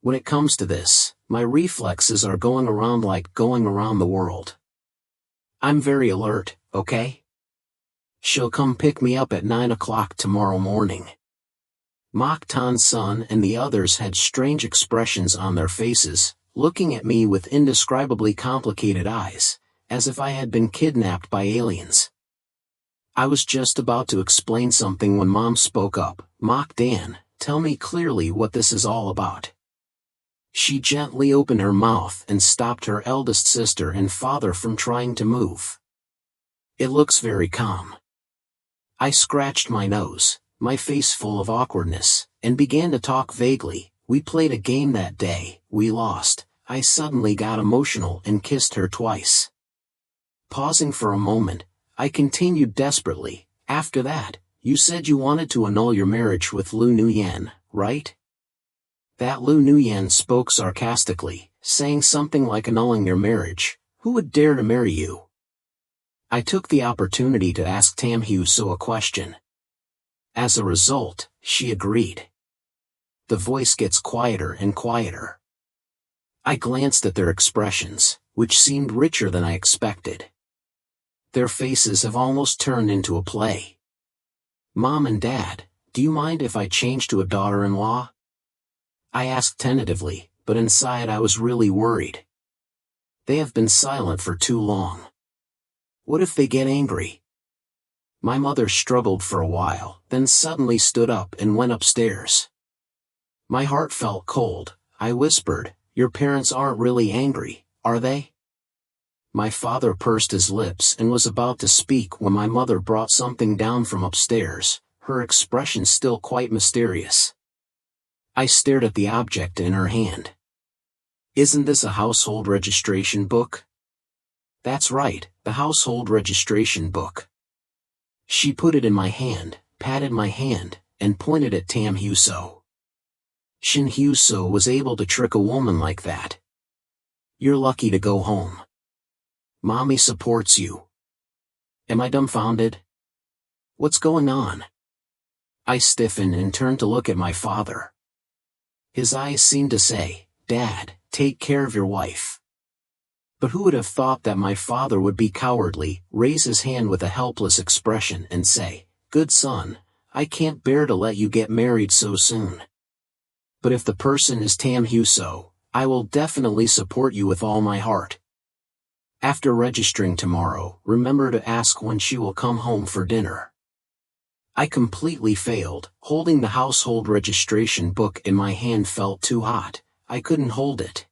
When it comes to this, my reflexes are going around like going around the world. I'm very alert, okay? She'll come pick me up at 9 o'clock tomorrow morning. Mak Tan's son and the others had strange expressions on their faces, looking at me with indescribably complicated eyes, as if I had been kidnapped by aliens. I was just about to explain something when Mom spoke up. "Mak Dan, tell me clearly what this is all about." She gently opened her mouth and stopped her eldest sister and father from trying to move. "It looks very calm." I scratched my nose, my face full of awkwardness, and began to talk vaguely. "We played a game that day, we lost." I suddenly got emotional and kissed her twice. Pausing for a moment, I continued desperately, "After that, you said you wanted to annul your marriage with Lu Nuyen, right?" That Lu Nuyen spoke sarcastically, saying something like, "Annulling your marriage? Who would dare to marry you?" I took the opportunity to ask Tam Hugh So a question. As a result, she agreed. The voice gets quieter and quieter. I glanced at their expressions, which seemed richer than I expected. Their faces have almost turned into a play. "Mom and Dad, do you mind if I change to a daughter-in-law?" I asked tentatively, but inside I was really worried. They have been silent for too long. What if they get angry? My mother struggled for a while, then suddenly stood up and went upstairs. My heart felt cold. I whispered, "Your parents aren't really angry, are they?" My father pursed his lips and was about to speak when my mother brought something down from upstairs, her expression still quite mysterious. I stared at the object in her hand. "Isn't this a household registration book?" "That's right, the household registration book." She put it in my hand, patted my hand, and pointed at Tam Hugh So. Shin Hugh So was able to trick a woman like that. "You're lucky to go home. Mommy supports you." Am I dumbfounded? What's going on? I stiffened and turned to look at my father. His eyes seemed to say, "Dad, take care of your wife." But who would have thought that my father would be cowardly, raise his hand with a helpless expression and say, "Good son, I can't bear to let you get married so soon. But if the person is Tam Hugh So, I will definitely support you with all my heart. After registering tomorrow, remember to ask when she will come home for dinner." I completely failed. Holding the household registration book in my hand felt too hot. I couldn't hold it.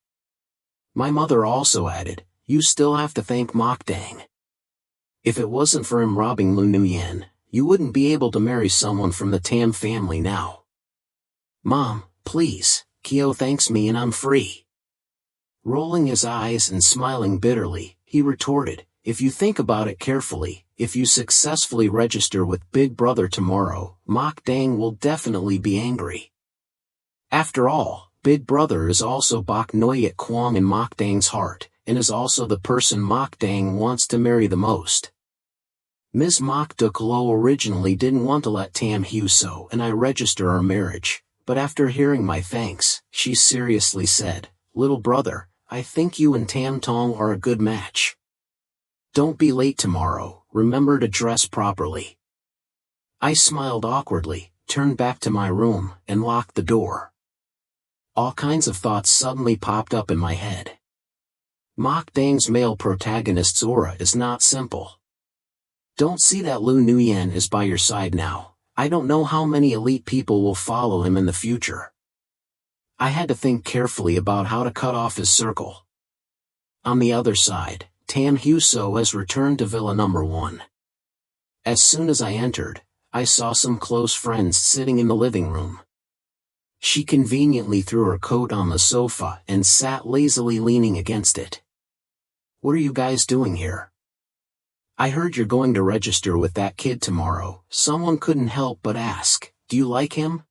My mother also added, "You still have to thank Mak Dang. If it wasn't for him robbing Lu Nuyen, you wouldn't be able to marry someone from the Tam family now." "Mom, please, Kyo thanks me and I'm free." Rolling his eyes and smiling bitterly, he retorted, "If you think about it carefully, if you successfully register with Big Brother tomorrow, Mak Dang will definitely be angry. After all, Big Brother is also Bok Noyat Kwang in Mak Dang's heart, and is also the person Mak Dang wants to marry the most." Ms. Mak Duk Lo originally didn't want to let Tam Hugh So and I register our marriage, but after hearing my thanks, she seriously said, "Little brother, I think you and Tam Tong are a good match. Don't be late tomorrow, remember to dress properly." I smiled awkwardly, turned back to my room, and locked the door. All kinds of thoughts suddenly popped up in my head. Mak Dang's male protagonist's aura is not simple. Don't see that Lu Nuyen is by your side now. I don't know how many elite people will follow him in the future. I had to think carefully about how to cut off his circle. On the other side, Tam Hugh So has returned to Villa Number 1. As soon as I entered, I saw some close friends sitting in the living room. She conveniently threw her coat on the sofa and sat lazily leaning against it. "What are you guys doing here?" "I heard you're going to register with that kid tomorrow." Someone couldn't help but ask, "Do you like him?"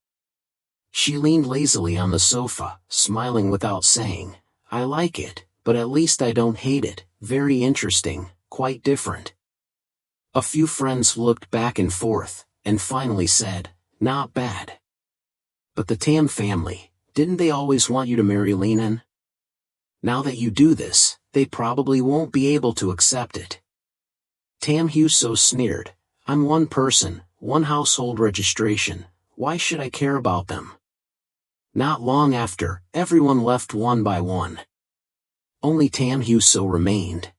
She leaned lazily on the sofa, smiling without saying, "I like it, but at least I don't hate it. Very interesting, quite different." A few friends looked back and forth, and finally said, "Not bad." "But the Tam family, didn't they always want you to marry Leanan? Now that you do this, they probably won't be able to accept it." Tam Hugh So sneered, I'm one person, one household registration, why should I care about them? Not long after, everyone left one by one. Only Tamhuso remained.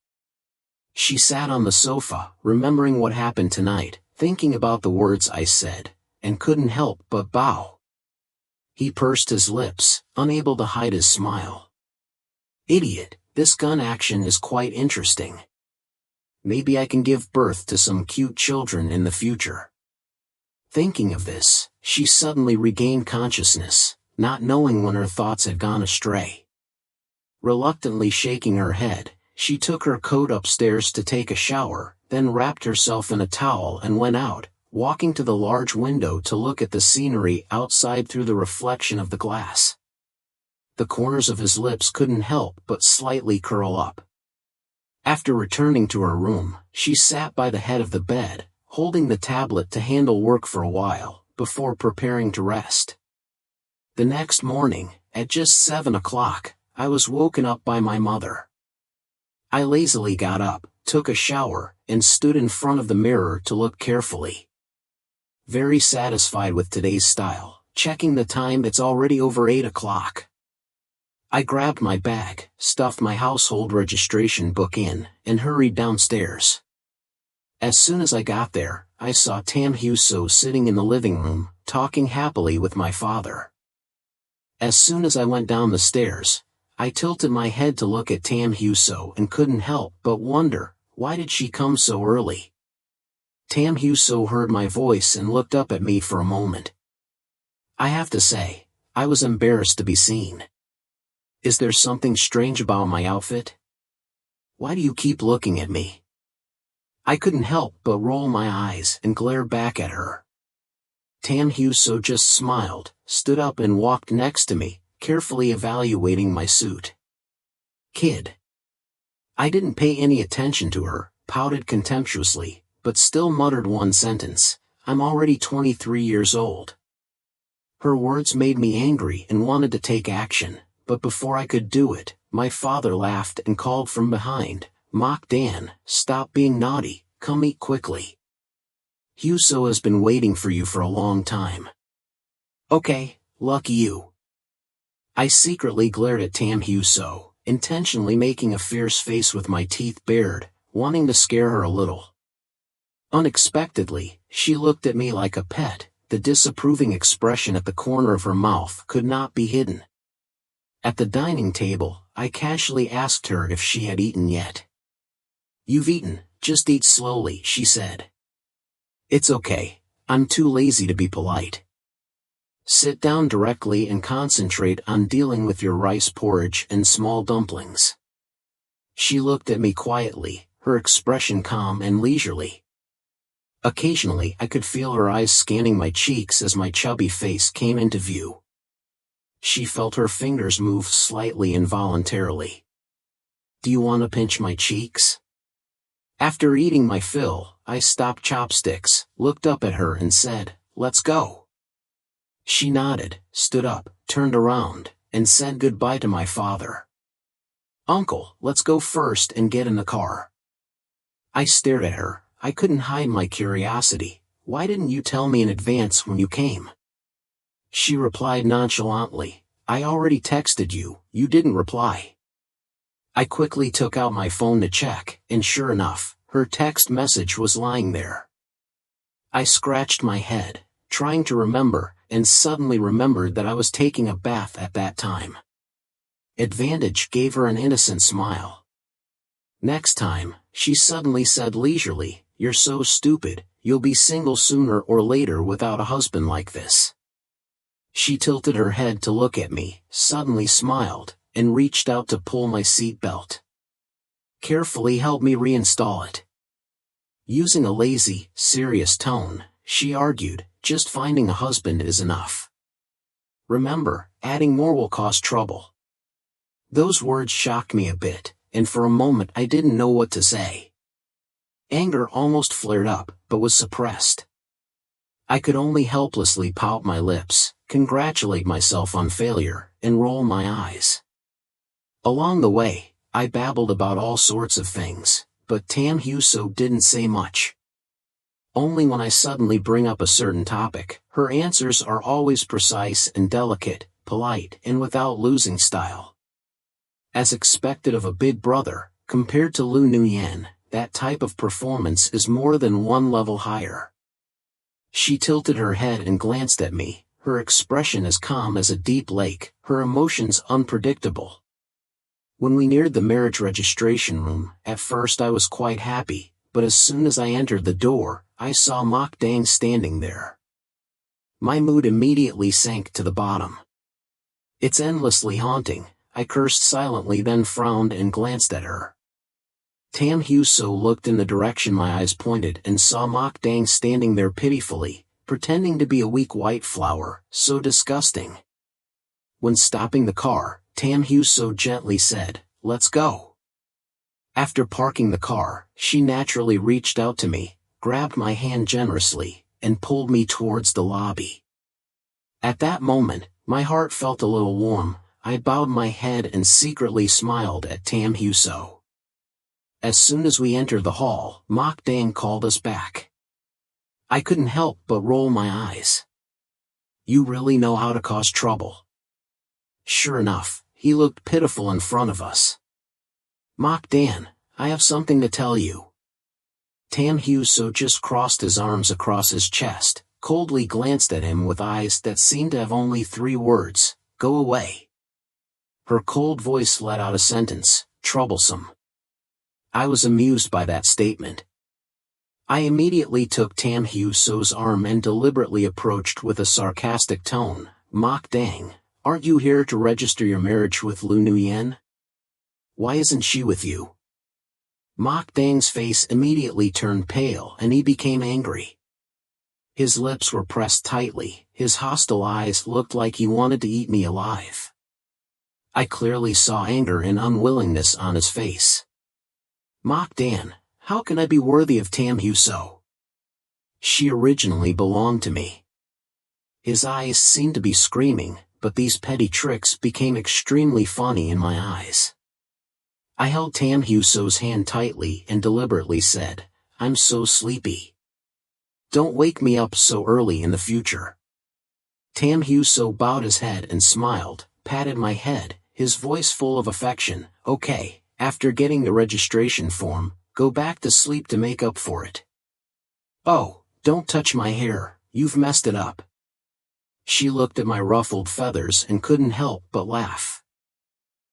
She sat on the sofa, remembering what happened tonight, thinking about the words I said, and couldn't help but bow. He pursed his lips, unable to hide his smile. Idiot, this gun action is quite interesting. Maybe I can give birth to some cute children in the future. Thinking of this, she suddenly regained consciousness, not knowing when her thoughts had gone astray. Reluctantly shaking her head, she took her coat upstairs to take a shower, then wrapped herself in a towel and went out, walking to the large window to look at the scenery outside through the reflection of the glass. The corners of his lips couldn't help but slightly curl up. After returning to her room, she sat by the head of the bed, holding the tablet to handle work for a while, before preparing to rest. The next morning, at just 7 o'clock, I was woken up by my mother. I lazily got up, took a shower, and stood in front of the mirror to look carefully. Very satisfied with today's style, checking the time, it's already over 8 o'clock. I grabbed my bag, stuffed my household registration book in, and hurried downstairs. As soon as I got there, I saw Tamhuso sitting in the living room, talking happily with my father. As soon as I went down the stairs, I tilted my head to look at Tamhuso and couldn't help but wonder, why did she come so early? Tamhuso heard my voice and looked up at me for a moment. I have to say, I was embarrassed to be seen. Is there something strange about my outfit? Why do you keep looking at me? I couldn't help but roll my eyes and glare back at her. Tamhuso just smiled, stood up and walked next to me, carefully evaluating my suit. Kid. I didn't pay any attention to her, pouted contemptuously, but still muttered one sentence, I'm already 23 years old. Her words made me angry and wanted to take action, but before I could do it, my father laughed and called from behind, Mock Dan, stop being naughty, come eat quickly. Huso has been waiting for you for a long time. Okay, lucky you. I secretly glared at Tamhuso, intentionally making a fierce face with my teeth bared, wanting to scare her a little. Unexpectedly, she looked at me like a pet, the disapproving expression at the corner of her mouth could not be hidden. At the dining table, I casually asked her if she had eaten yet. You've eaten, just eat slowly, she said. It's okay, I'm too lazy to be polite. Sit down directly and concentrate on dealing with your rice porridge and small dumplings. She looked at me quietly, her expression calm and leisurely. Occasionally I could feel her eyes scanning my cheeks as my chubby face came into view. She felt her fingers move slightly involuntarily. Do you want to pinch my cheeks? After eating my fill, I stopped chopsticks, looked up at her and said, let's go. She nodded, stood up, turned around, and said goodbye to my father. Uncle, let's go first and get in the car. I stared at her, I couldn't hide my curiosity. Why didn't you tell me in advance when you came? She replied nonchalantly, I already texted you, you didn't reply. I quickly took out my phone to check, and sure enough, her text message was lying there. I scratched my head, trying to remember, and suddenly remembered that I was taking a bath at that time. Advantage gave her an innocent smile. Next time, she suddenly said leisurely, you're so stupid, you'll be single sooner or later without a husband like this. She tilted her head to look at me, suddenly smiled, and reached out to pull my seat belt. Carefully helped me reinstall it. Using a lazy, serious tone, she argued, just finding a husband is enough. Remember, adding more will cause trouble. Those words shocked me a bit, and for a moment I didn't know what to say. Anger almost flared up, but was suppressed. I could only helplessly pout my lips, congratulate myself on failure, and roll my eyes. Along the way, I babbled about all sorts of things, but Tamhuso didn't say much. Only when I suddenly bring up a certain topic, her answers are always precise and delicate, polite and without losing style. As expected of a big brother, compared to Lu Nuyen, that type of performance is more than one level higher. She tilted her head and glanced at me, her expression as calm as a deep lake, her emotions unpredictable. When we neared the marriage registration room, at first I was quite happy, but as soon as I entered the door, I saw Mok Dang standing there. My mood immediately sank to the bottom. It's endlessly haunting, I cursed silently, then frowned and glanced at her. Tam Hyo-so looked in the direction my eyes pointed and saw Mok Dang standing there pitifully, pretending to be a weak white flower, so disgusting. When stopping the car, Tam Hyo-so gently said, "Let's go." After parking the car, she naturally reached out to me, grabbed my hand generously, and pulled me towards the lobby. At that moment, my heart felt a little warm. I bowed my head and secretly smiled at Tam Hyo-so. As soon as we entered the hall, Mok Dang called us back. I couldn't help but roll my eyes. "You really know how to cause trouble." Sure enough, he looked pitiful in front of us. "Mok Dan, I have something to tell you." Tam Hyo-so just crossed his arms across his chest, coldly glanced at him with eyes that seemed to have only 3 words, "Go away." Her cold voice let out a sentence, "Troublesome." I was amused by that statement. I immediately took Tam Hyo-so's arm and deliberately approached with a sarcastic tone, "Mok Dang, aren't you here to register your marriage with Lu Nuyen? Why isn't she with you?" Mok Dang's face immediately turned pale and he became angry. His lips were pressed tightly, his hostile eyes looked like he wanted to eat me alive. I clearly saw anger and unwillingness on his face. "Mok Dan, how can I be worthy of Tam Hyo-so? She originally belonged to me." His eyes seemed to be screaming, but these petty tricks became extremely funny in my eyes. I held Tam Hyo-so's hand tightly and deliberately said, "I'm so sleepy. Don't wake me up so early in the future." Tam Hyo-so bowed his head and smiled, patted my head, his voice full of affection. "Okay, after getting the registration form, go back to sleep to make up for it. Oh, don't touch my hair, you've messed it up." She looked at my ruffled feathers and couldn't help but laugh.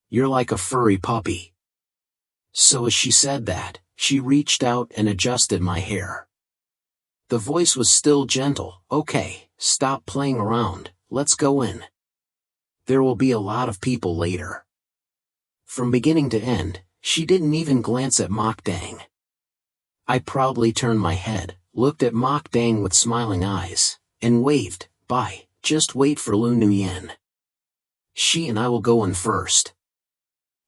"You're like a furry puppy." So as she said that, she reached out and adjusted my hair. The voice was still gentle. "Okay, stop playing around, let's go in. There will be a lot of people later." From beginning to end, she didn't even glance at Mok Dang. I proudly turned my head, looked at Mok Dang with smiling eyes, and waved, "Bye, just wait for Lu Nuyen. She and I will go in first."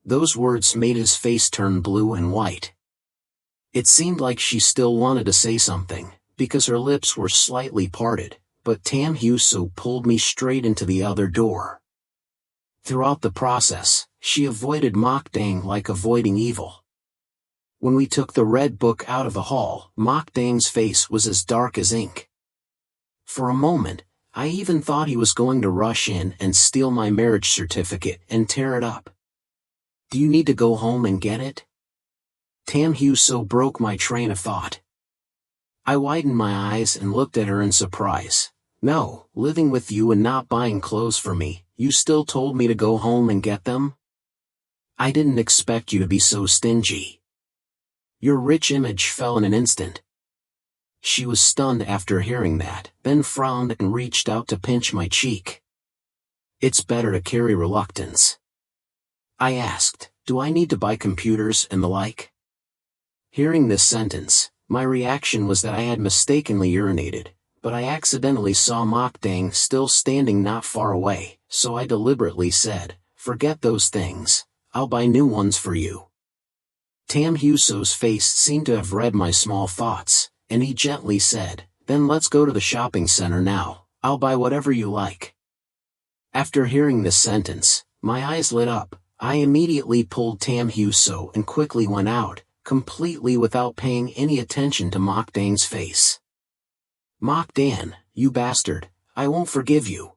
Those words made his face turn blue and white. It seemed like she still wanted to say something, because her lips were slightly parted, but Tam Hyo-so pulled me straight into the other door. Throughout the process, she avoided Mok Dang like avoiding evil. When we took the red book out of the hall, Mok Dang's face was as dark as ink. For a moment, I even thought he was going to rush in and steal my marriage certificate and tear it up. "Do you need to go home and get it?" Tam Hyo-so broke my train of thought. I widened my eyes and looked at her in surprise. "No, living with you and not buying clothes for me, you still told me to go home and get them? I didn't expect you to be so stingy." Your rich image fell in an instant. She was stunned after hearing that, then frowned and reached out to pinch my cheek. "It's better to carry reluctance." I asked, "Do I need to buy computers and the like?" Hearing this sentence, my reaction was that I had mistakenly urinated, but I accidentally saw Mok Dang still standing not far away, so I deliberately said, "Forget those things, I'll buy new ones for you." Tam Hyo-so's face seemed to have read my small thoughts, and he gently said, "Then let's go to the shopping center now, I'll buy whatever you like." After hearing this sentence, my eyes lit up. I immediately pulled Tam Hyo-so and quickly went out, completely without paying any attention to Mok Dang's face. mocked Dan, you bastard, I won't forgive you.